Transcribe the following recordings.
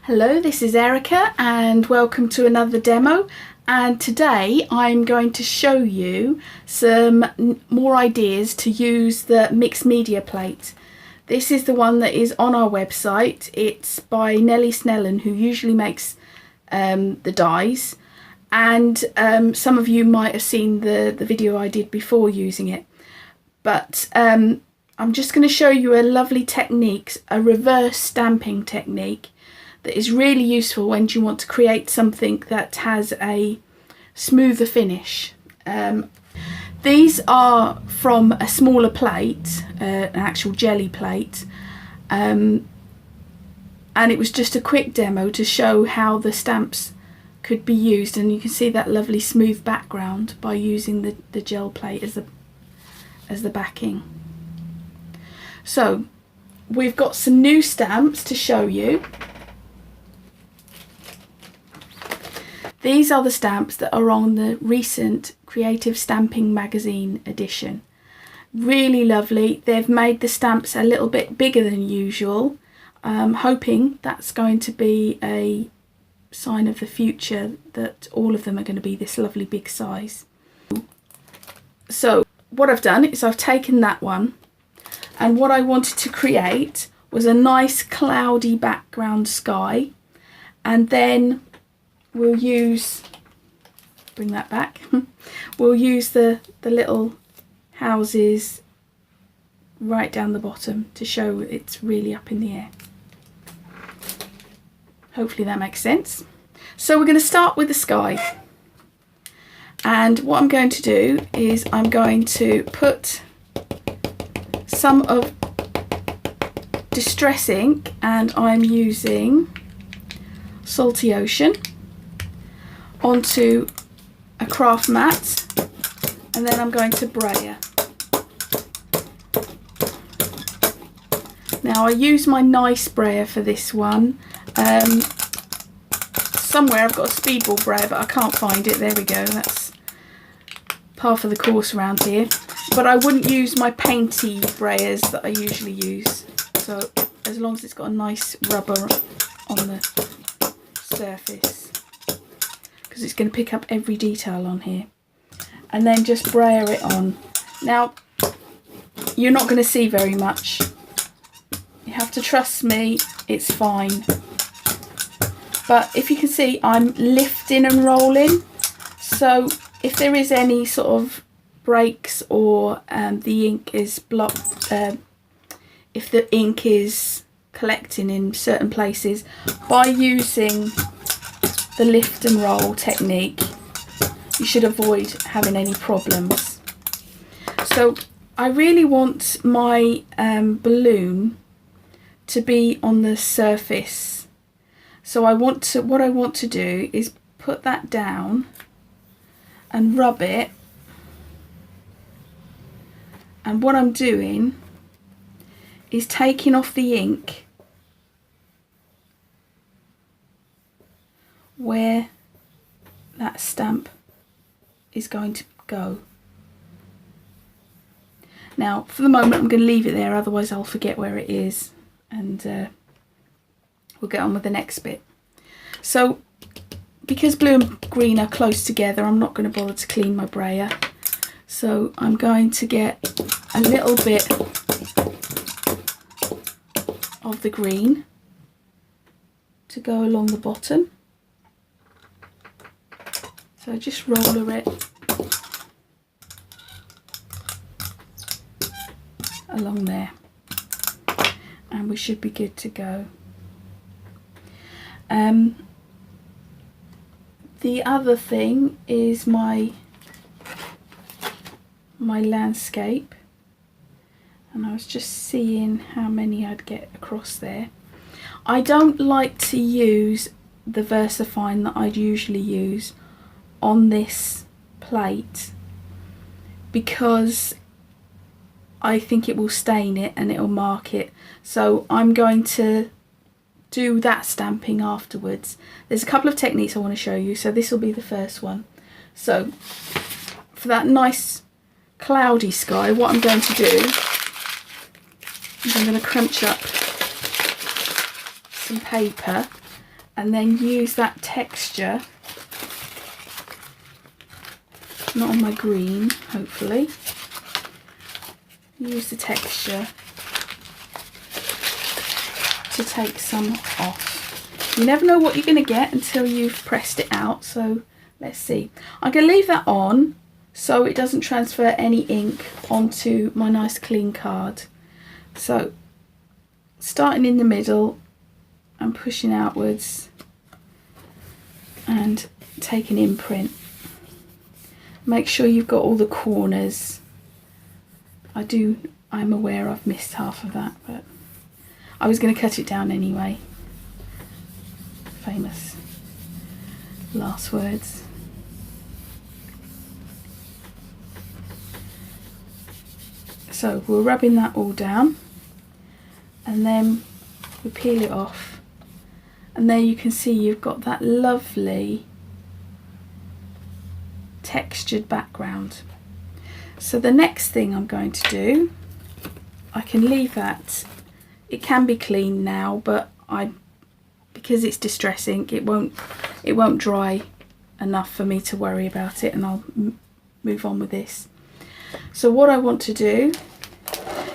Hello, this is Erica and welcome to another demo, and today I'm going to show you some more ideas to use the mixed media plate. This is the one that is on our website. It's by Nellie Snellen, who usually makes the dies, and some of you might have seen the video I did before using it, but I'm just going to show you a lovely technique, a reverse stamping technique that is really useful when you want to create something that has a smoother finish. These are from a smaller plate, an actual jelly plate, and it was just a quick demo to show how the stamps could be used, and you can see that lovely smooth background by using the gel plate as the backing. So we've got some new stamps to show you. These are the stamps that are on the recent Creative Stamping magazine edition. Really lovely. They've made the stamps a little bit bigger than usual. I'm hoping that's going to be a sign of the future, that all of them are going to be this lovely big size. So what I've done is I've taken that one, and what I wanted to create was a nice cloudy background sky, and then we'll use, bring that back, we'll use the little houses right down the bottom to show it's really up in the air. Hopefully that makes sense. So we're going to start with the sky, and what I'm going to do is I'm going to put some of Distress ink, and I'm using Salty Ocean, onto a craft mat, and then I'm going to brayer. Now I use my nice brayer for this one. Somewhere I've got a speedball brayer, but I can't find it. There we go, that's par for the course around here. But I wouldn't use my painty brayers that I usually use, so as long as it's got a nice rubber on the surface, because it's going to pick up every detail on here, and then just brayer it on. Now you're not going to see very much, you have to trust me, it's fine, but if you can see I'm lifting and rolling, so if there is any sort of breaks or the ink is blocked, if the ink is collecting in certain places, by using the lift and roll technique you should avoid having any problems. So I really want my balloon to be on the surface, so what I want to do is put that down and rub it, and what I'm doing is taking off the ink where that stamp is going to go. Now for the moment I'm going to leave it there, otherwise I'll forget where it is, and we'll get on with the next bit. So because blue and green are close together, I'm not going to bother to clean my brayer, so I'm going to get a little bit of the green to go along the bottom. So just roller it along there, and we should be good to go. The other thing is my landscape, and I was just seeing how many I'd get across there. I don't like to use the VersaFine that I'd usually use on this plate, because I think it will stain it and it will mark it, so I'm going to do that stamping afterwards. There's a couple of techniques I want to show you, so this will be the first one. So for that nice cloudy sky, what I'm going to do is I'm going to crunch up some paper and then use that texture, not on my green, hopefully. Use the texture to take some off. You never know what you're going to get until you've pressed it out, so let's see. I'm going to leave that on so it doesn't transfer any ink onto my nice clean card. So starting in the middle and pushing outwards and take an imprint. Make sure you've got all the corners. I'm aware I've missed half of that, but I was going to cut it down anyway. Famous last words. So we're rubbing that all down, and then we peel it off, and there you can see you've got that lovely textured background. So the next thing I'm going to do, I can leave that, it can be clean now, but because it's Distress ink, it won't dry enough for me to worry about it, and I'll move on with this. So what I want to do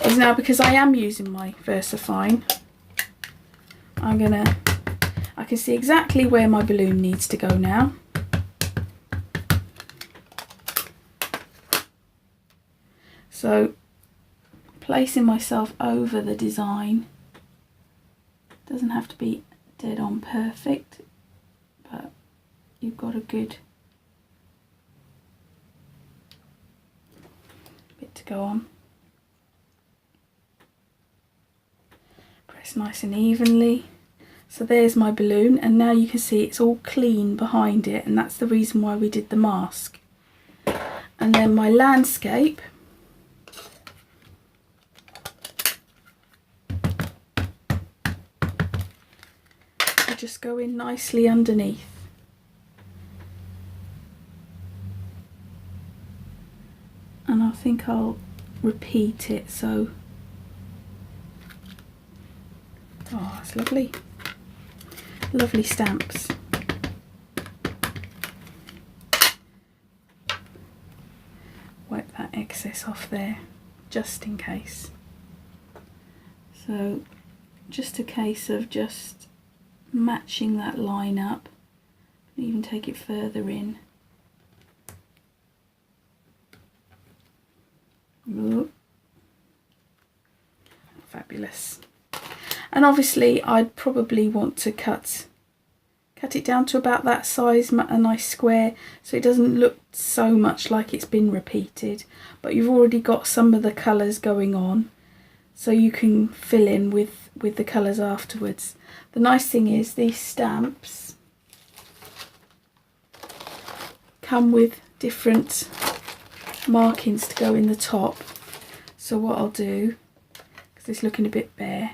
is now, because I am using my VersaFine, I can see exactly where my balloon needs to go now. So placing myself over the design, doesn't have to be dead on perfect, but you've got a good bit to go on. Press nice and evenly. So there's my balloon, and now you can see it's all clean behind it, and that's the reason why we did the mask. And then my landscape, I just go in nicely underneath. And I think I'll repeat it, so oh, that's lovely. Lovely stamps. Wipe that excess off there, just in case. So just a case of just matching that line up, even take it further in. Ooh. Fabulous. And obviously I'd probably want to cut it down to about that size, a nice square, so it doesn't look so much like it's been repeated, but you've already got some of the colours going on, so you can fill in with the colours afterwards. The nice thing is these stamps come with different markings to go in the top. So what I'll do, because it's looking a bit bare,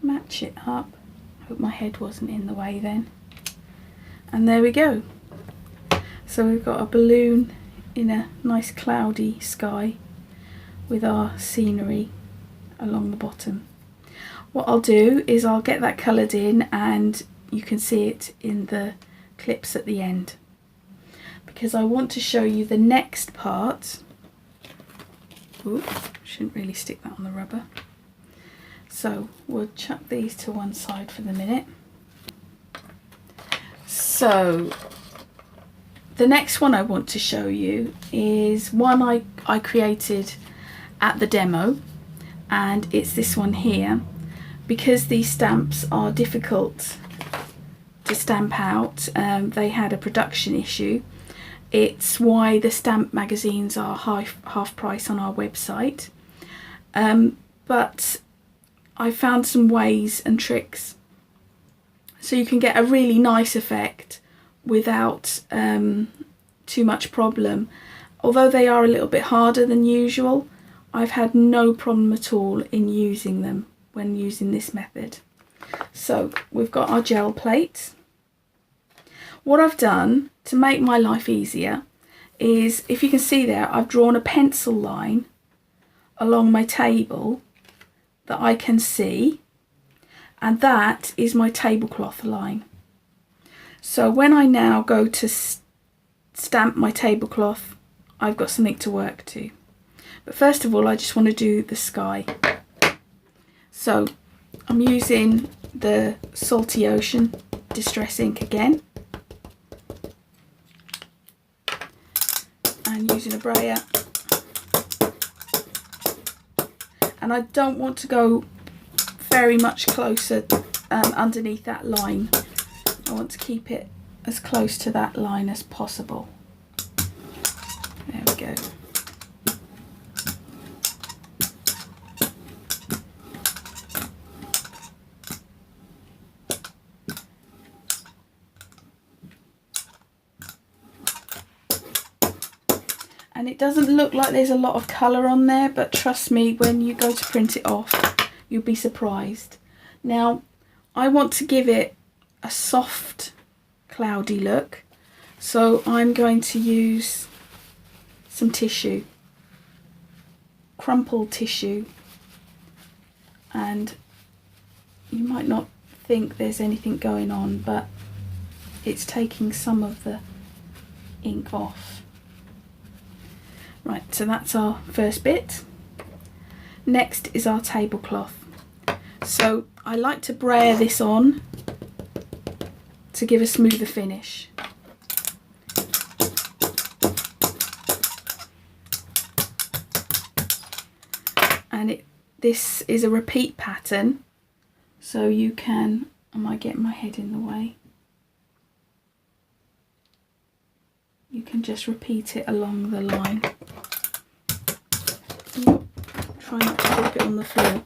match it up. Hope my head wasn't in the way then. And there we go. So we've got a balloon in a nice cloudy sky with our scenery along the bottom. What I'll do is I'll get that coloured in, and you can see it in the clips at the end, because I want to show you the next part. Ooh, shouldn't really stick that on the rubber. So we'll chuck these to one side for the minute. So the next one I want to show you is one I created at the demo, and it's this one here. Because these stamps are difficult to stamp out, they had a production issue. It's why the stamp magazines are half price on our website, but I found some ways and tricks so you can get a really nice effect without too much problem. Although they are a little bit harder than usual, I've had no problem at all in using them when using this method. So we've got our gel plate. What I've done to make my life easier is, if you can see there, I've drawn a pencil line along my table that I can see, and that is my tablecloth line. So when I now go to stamp my tablecloth, I've got something to work to. But first of all, I just want to do the sky. So I'm using the Salty Ocean Distress ink again, and using a brayer, and I don't want to go very much closer underneath that line. I want to keep it as close to that line as possible. There we go. And it doesn't look like there's a lot of colour on there, but trust me, when you go to print it off, you'll be surprised. Now, I want to give it a soft, cloudy look, so I'm going to use some tissue, crumpled tissue, and you might not think there's anything going on, but it's taking some of the ink off. Right, so that's our first bit. Next is our tablecloth. So I like to brayer this on to give a smoother finish. And this is a repeat pattern, so you can, I might get my head in the way, you can just repeat it along the line. Try not to dip it on the floor.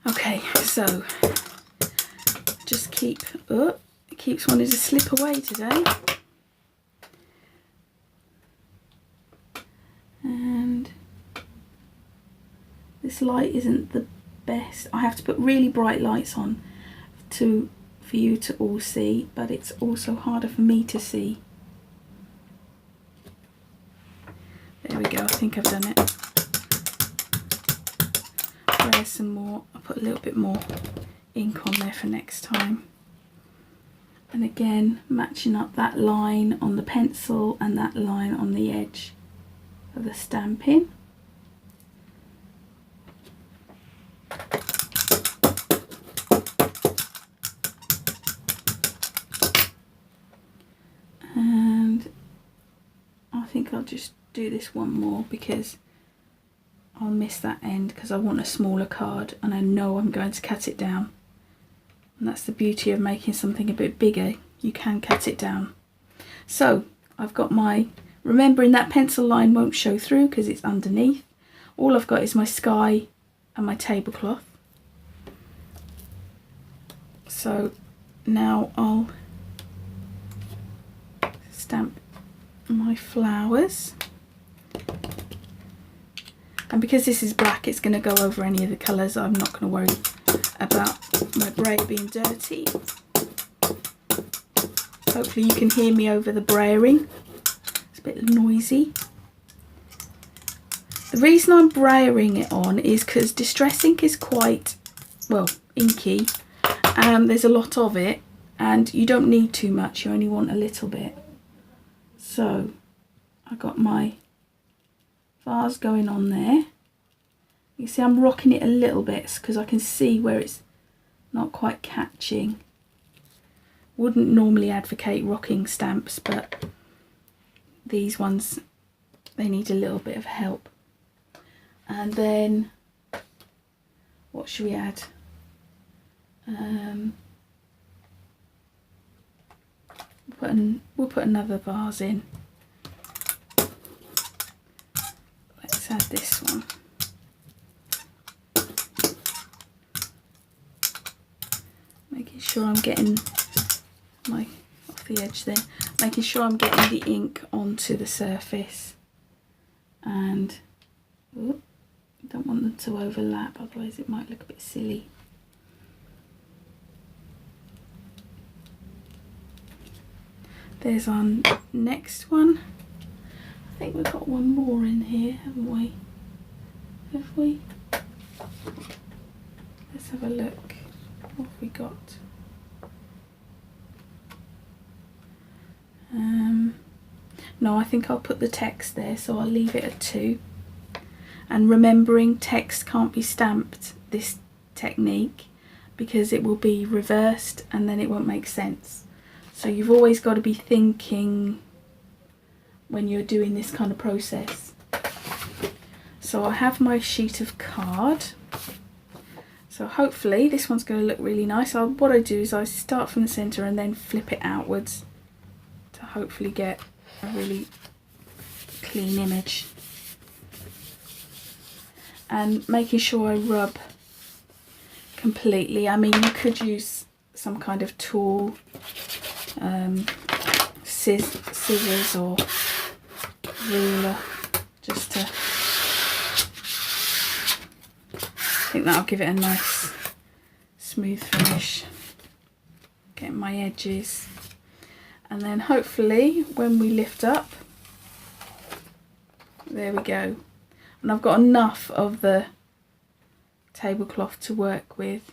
Okay, so just keep, oh, it keeps wanting to slip away today. And this light isn't the best. I have to put really bright lights on for you to all see, but it's also harder for me to see. There we go, I think I've done it. There's some more. I'll put a little bit more ink on there for next time. And again, matching up that line on the pencil and that line on the edge of the stamping. And I think I'll just do this one more because I'll miss that end, because I want a smaller card and I know I'm going to cut it down. And that's the beauty of making something a bit bigger, you can cut it down. So I've got my, remembering that pencil line won't show through because it's underneath. All I've got is my sky and my tablecloth. So now I'll stamp my flowers. And because this is black, it's going to go over any of the colours. I'm not going to worry about my brayer being dirty. Hopefully you can hear me over the brayering. It's a bit noisy. The reason I'm brayering it on is because Distress ink is quite, well, inky. There's a lot of it and you don't need too much, you only want a little bit. So I got my vase going on there. You see I'm rocking it a little bit because I can see where it's not quite catching. Wouldn't normally advocate rocking stamps, but these ones, they need a little bit of help. And then what should we add? We'll put another vase in. Let's add this one. Making sure I'm getting my, off the edge there, making sure I'm getting the ink onto the surface. and ooh, don't want them to overlap, otherwise it might look a bit silly. There's our next one. I think we've got one more in here, haven't we? Have we? Let's have a look. What have we got? No, I think I'll put the text there, so I'll leave it at 2. And remembering, text can't be stamped this technique because it will be reversed and then it won't make sense. So you've always got to be thinking when you're doing this kind of process. So I have my sheet of card. So hopefully this one's going to look really nice. What I do is I start from the centre and then flip it outwards to hopefully get a really clean image. And making sure I rub completely. I mean, you could use some kind of tool, scissors or ruler, just to, I think that'll give it a nice smooth finish. Get my edges, and then hopefully when we lift up, there we go. And I've got enough of the tablecloth to work with.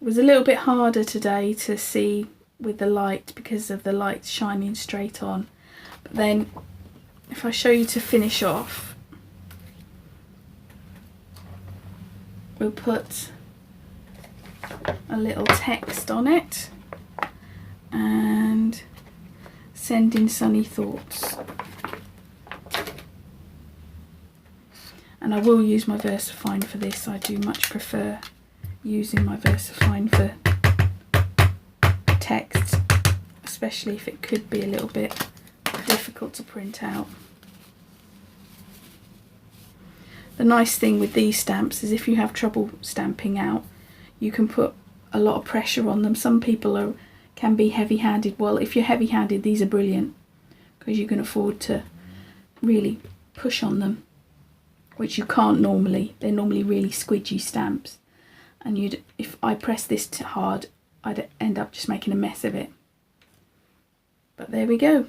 It was a little bit harder today to see with the light because of the light shining straight on. But then if I show you to finish off, we'll put a little text on it and sending sunny thoughts. And I will use my VersaFine for this. I do much prefer using my VersaFine for text, especially if it could be a little bit difficult to print out. The nice thing with these stamps is if you have trouble stamping out, you can put a lot of pressure on them. Some people can be heavy-handed. Well, if you're heavy-handed, these are brilliant because you can afford to really push on them, which you can't normally. They're normally really squidgy stamps, and if I press this too hard, I'd end up just making a mess of it. But there we go.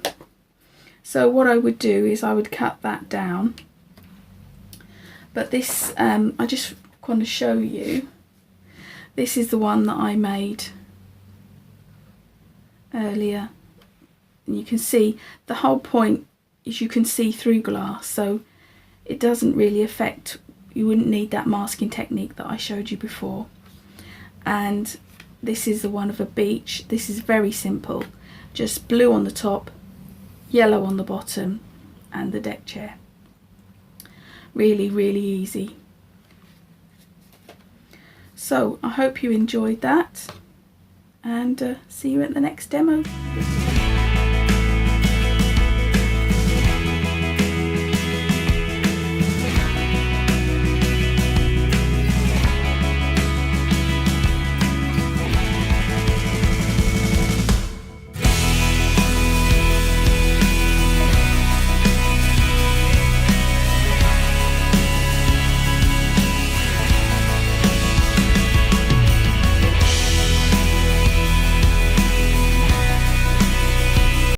So what I would do is I would cut that down. But this, I just want to show you, this is the one that I made earlier. And you can see the whole point is you can see through glass, so it doesn't really affect, you wouldn't need that masking technique that I showed you before. And this is the one of a beach. This is very simple, just blue on the top, yellow on the bottom, and the deck chair. Really, really easy. So I hope you enjoyed that, and see you at the next demo.